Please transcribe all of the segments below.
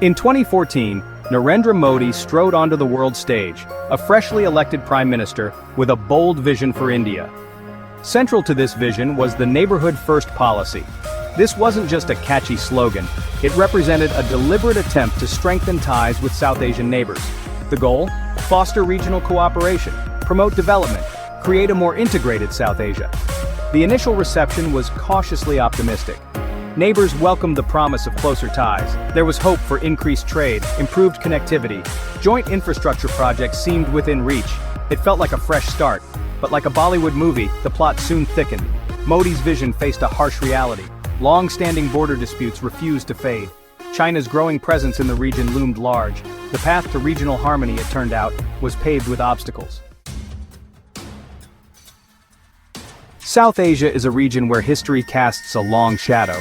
In 2014, Narendra Modi strode onto the world stage, a freshly elected prime minister with a bold vision for India. Central to this vision was the Neighborhood First policy. This wasn't just a catchy slogan, it represented a deliberate attempt to strengthen ties with South Asian neighbors. The goal? Foster regional cooperation, promote development, create a more integrated South Asia. The initial reception was cautiously optimistic. Neighbors welcomed the promise of closer ties. There was hope for increased trade, improved connectivity. Joint infrastructure projects seemed within reach. It felt like a fresh start. But like a Bollywood movie, the plot soon thickened. Modi's vision faced a harsh reality. Long-standing border disputes refused to fade. China's growing presence in the region loomed large. The path to regional harmony, it turned out, was paved with obstacles. South Asia is a region where history casts a long shadow.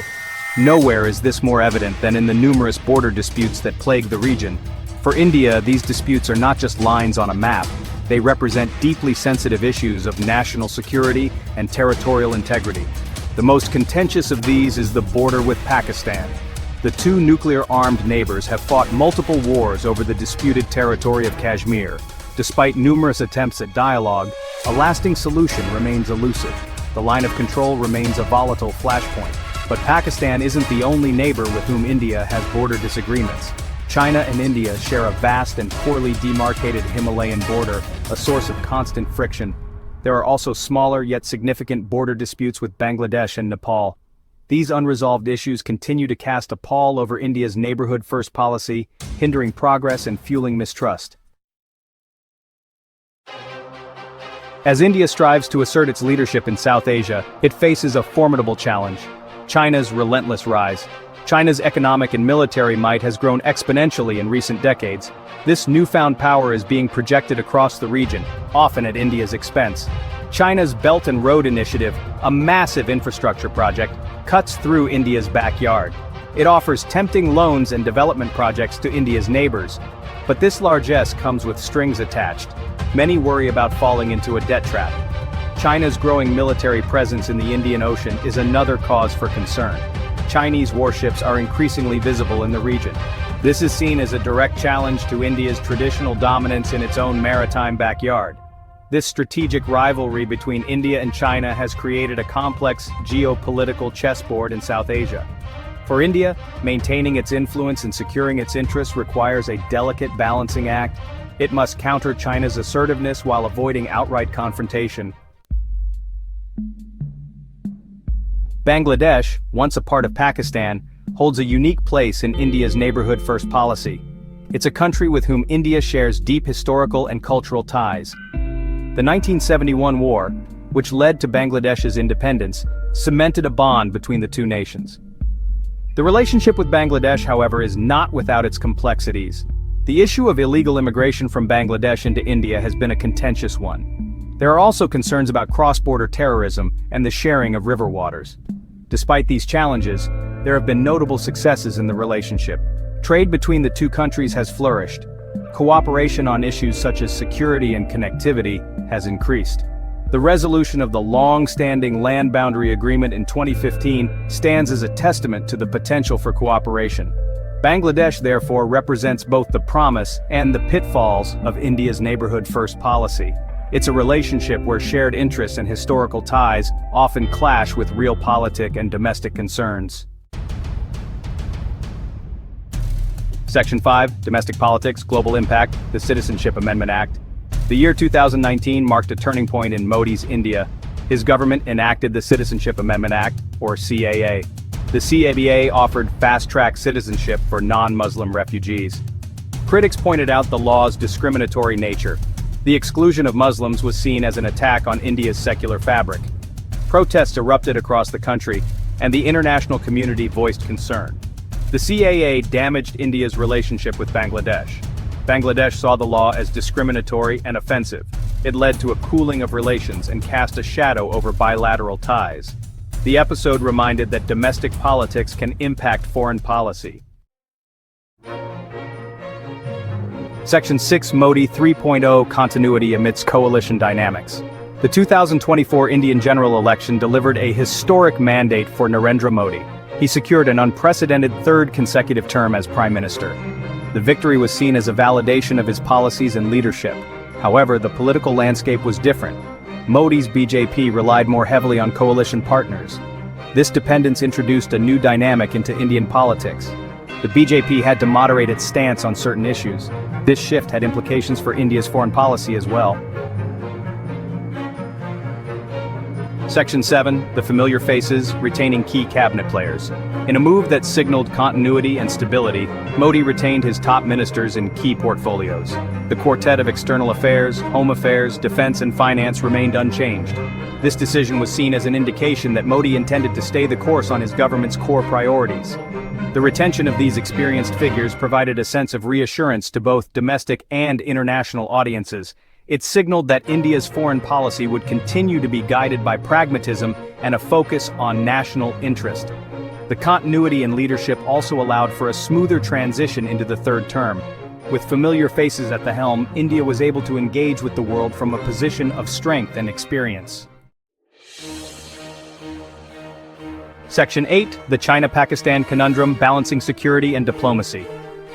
Nowhere is this more evident than in the numerous border disputes that plague the region. For India, these disputes are not just lines on a map. They represent deeply sensitive issues of national security and territorial integrity. The most contentious of these is the border with Pakistan. The two nuclear-armed neighbors have fought multiple wars over the disputed territory of Kashmir. Despite numerous attempts at dialogue, a lasting solution remains elusive. The line of control remains a volatile flashpoint. But Pakistan isn't the only neighbor with whom India has border disagreements. China and India share a vast and poorly demarcated Himalayan border, a source of constant friction. There are also smaller yet significant border disputes with Bangladesh and Nepal. These unresolved issues continue to cast a pall over India's Neighborhood First policy, hindering progress and fueling mistrust. As India strives to assert its leadership in South Asia, it faces a formidable challenge: China's relentless rise. China's economic and military might has grown exponentially in recent decades. This newfound power is being projected across the region, often at India's expense. China's Belt and Road Initiative, a massive infrastructure project, cuts through India's backyard. It offers tempting loans and development projects to India's neighbors. But this largesse comes with strings attached. Many worry about falling into a debt trap. China's growing military presence in the Indian Ocean is another cause for concern. Chinese warships are increasingly visible in the region. This is seen as a direct challenge to India's traditional dominance in its own maritime backyard. This strategic rivalry between India and China has created a complex geopolitical chessboard in South Asia. For India, maintaining its influence and securing its interests requires a delicate balancing act. It must counter China's assertiveness while avoiding outright confrontation. Bangladesh, once a part of Pakistan, holds a unique place in India's Neighborhood First policy. It's a country with whom India shares deep historical and cultural ties. The 1971 war, which led to Bangladesh's independence, cemented a bond between the two nations. The relationship with Bangladesh, however, is not without its complexities. The issue of illegal immigration from Bangladesh into India has been a contentious one. There are also concerns about cross-border terrorism and the sharing of river waters. Despite these challenges, there have been notable successes in the relationship. Trade between the two countries has flourished. Cooperation on issues such as security and connectivity has increased. The resolution of the long-standing land boundary agreement in 2015 stands as a testament to the potential for cooperation. Bangladesh, therefore, represents both the promise and the pitfalls of India's Neighborhood First policy. It's a relationship where shared interests and historical ties often clash with realpolitik and domestic concerns. Section 5, Domestic Politics, Global Impact, the Citizenship Amendment Act. The year 2019 marked a turning point in Modi's India. His government enacted the Citizenship Amendment Act, or CAA. The CAA offered fast-track citizenship for non-Muslim refugees. Critics pointed out the law's discriminatory nature. The exclusion of Muslims was seen as an attack on India's secular fabric. Protests erupted across the country, and the international community voiced concern. The CAA damaged India's relationship with Bangladesh. Bangladesh saw the law as discriminatory and offensive. It led to a cooling of relations and cast a shadow over bilateral ties. The episode reminded that domestic politics can impact foreign policy. Section 6, Modi 3.0, Continuity amidst coalition dynamics. The 2024 Indian general election delivered a historic mandate for Narendra Modi. He secured an unprecedented third consecutive term as Prime Minister. The victory was seen as a validation of his policies and leadership. However, the political landscape was different. Modi's BJP relied more heavily on coalition partners. This dependence introduced a new dynamic into Indian politics. The BJP had to moderate its stance on certain issues. This shift had implications for India's foreign policy as well. Section 7, the familiar faces, retaining key cabinet players. In a move that signaled continuity and stability, Modi retained his top ministers in key portfolios. The quartet of external affairs, home affairs, defense and finance remained unchanged. This decision was seen as an indication that Modi intended to stay the course on his government's core priorities. The retention of these experienced figures provided a sense of reassurance to both domestic and international audiences. It signaled that India's foreign policy would continue to be guided by pragmatism and a focus on national interest. The continuity in leadership also allowed for a smoother transition into the third term. With familiar faces at the helm, India was able to engage with the world from a position of strength and experience. Section 8, the China-Pakistan conundrum, balancing security and diplomacy.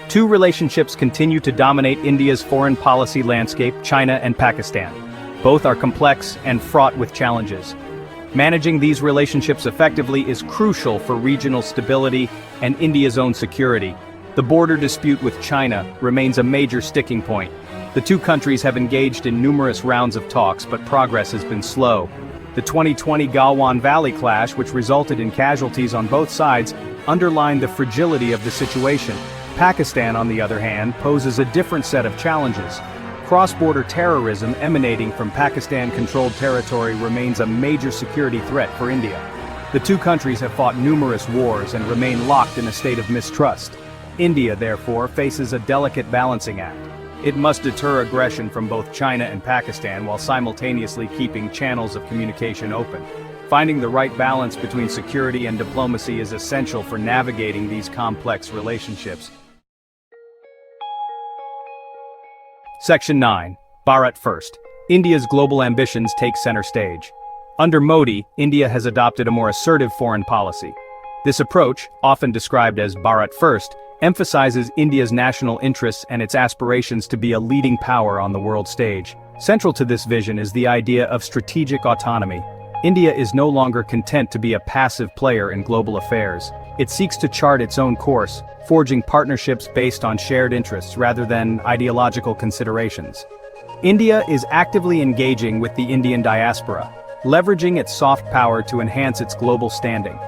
Two relationships continue to dominate India's foreign policy landscape, China and Pakistan. Both are complex and fraught with challenges. Managing these relationships effectively is crucial for regional stability and India's own security. The border dispute with China remains a major sticking point. The two countries have engaged in numerous rounds of talks, but progress has been slow. The 2020 Galwan Valley clash, which resulted in casualties on both sides, underlined the fragility of the situation. Pakistan, on the other hand, poses a different set of challenges. Cross-border terrorism emanating from Pakistan-controlled territory remains a major security threat for India. The two countries have fought numerous wars and remain locked in a state of mistrust. India, therefore, faces a delicate balancing act. It must deter aggression from both China and Pakistan while simultaneously keeping channels of communication open. Finding the right balance between security and diplomacy is essential for navigating these complex relationships. Section 9. Bharat First. India's global ambitions take center stage. Under Modi, India has adopted a more assertive foreign policy. This approach, often described as Bharat First, emphasizes India's national interests and its aspirations to be a leading power on the world stage. Central to this vision is the idea of strategic autonomy. India is no longer content to be a passive player in global affairs. It seeks to chart its own course, forging partnerships based on shared interests rather than ideological considerations. India is actively engaging with the Indian diaspora, leveraging its soft power to enhance its global standing.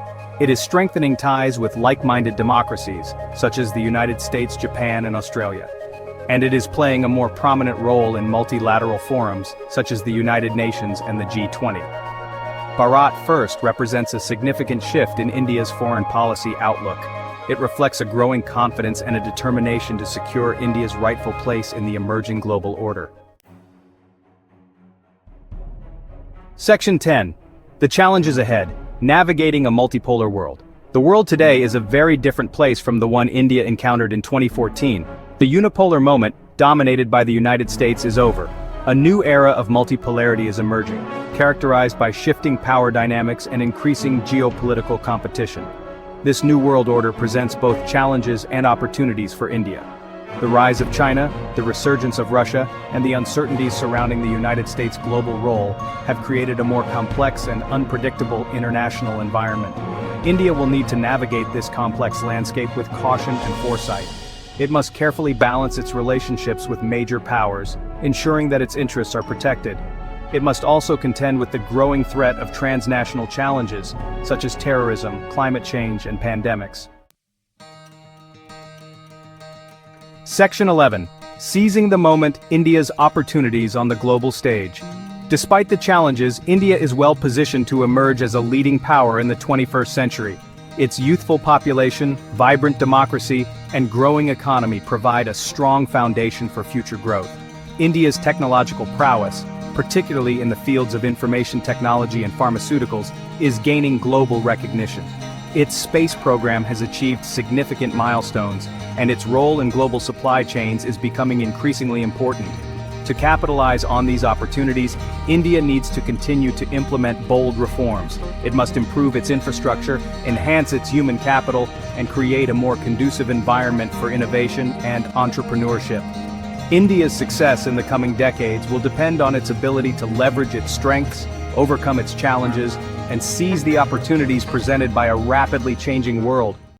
It is strengthening ties with like-minded democracies, such as the United States, Japan, and Australia. And it is playing a more prominent role in multilateral forums, such as the United Nations and the G20. Bharat First represents a significant shift in India's foreign policy outlook. It reflects a growing confidence and a determination to secure India's rightful place in the emerging global order. Section 10. The challenges ahead. Navigating a multipolar world. The world today is a very different place from the one India encountered in 2014. The unipolar moment, dominated by the United States, is over. A new era of multipolarity is emerging, characterized by shifting power dynamics and increasing geopolitical competition. This new world order presents both challenges and opportunities for India. The rise of China, the resurgence of Russia, and the uncertainties surrounding the United States' global role have created a more complex and unpredictable international environment. India will need to navigate this complex landscape with caution and foresight. It must carefully balance its relationships with major powers, ensuring that its interests are protected. It must also contend with the growing threat of transnational challenges, such as terrorism, climate change, and pandemics. Section 11. Seizing the moment, India's opportunities on the global stage. Despite the challenges, India is well positioned to emerge as a leading power in the 21st century. Its youthful population, vibrant democracy, and growing economy provide a strong foundation for future growth. India's technological prowess, particularly in the fields of information technology and pharmaceuticals, is gaining global recognition. Its space program has achieved significant milestones, and its role in global supply chains is becoming increasingly important. To capitalize on these opportunities, India needs to continue to implement bold reforms. It must improve its infrastructure, enhance its human capital, and create a more conducive environment for innovation and entrepreneurship. India's success in the coming decades will depend on its ability to leverage its strengths, overcome its challenges, and seize the opportunities presented by a rapidly changing world.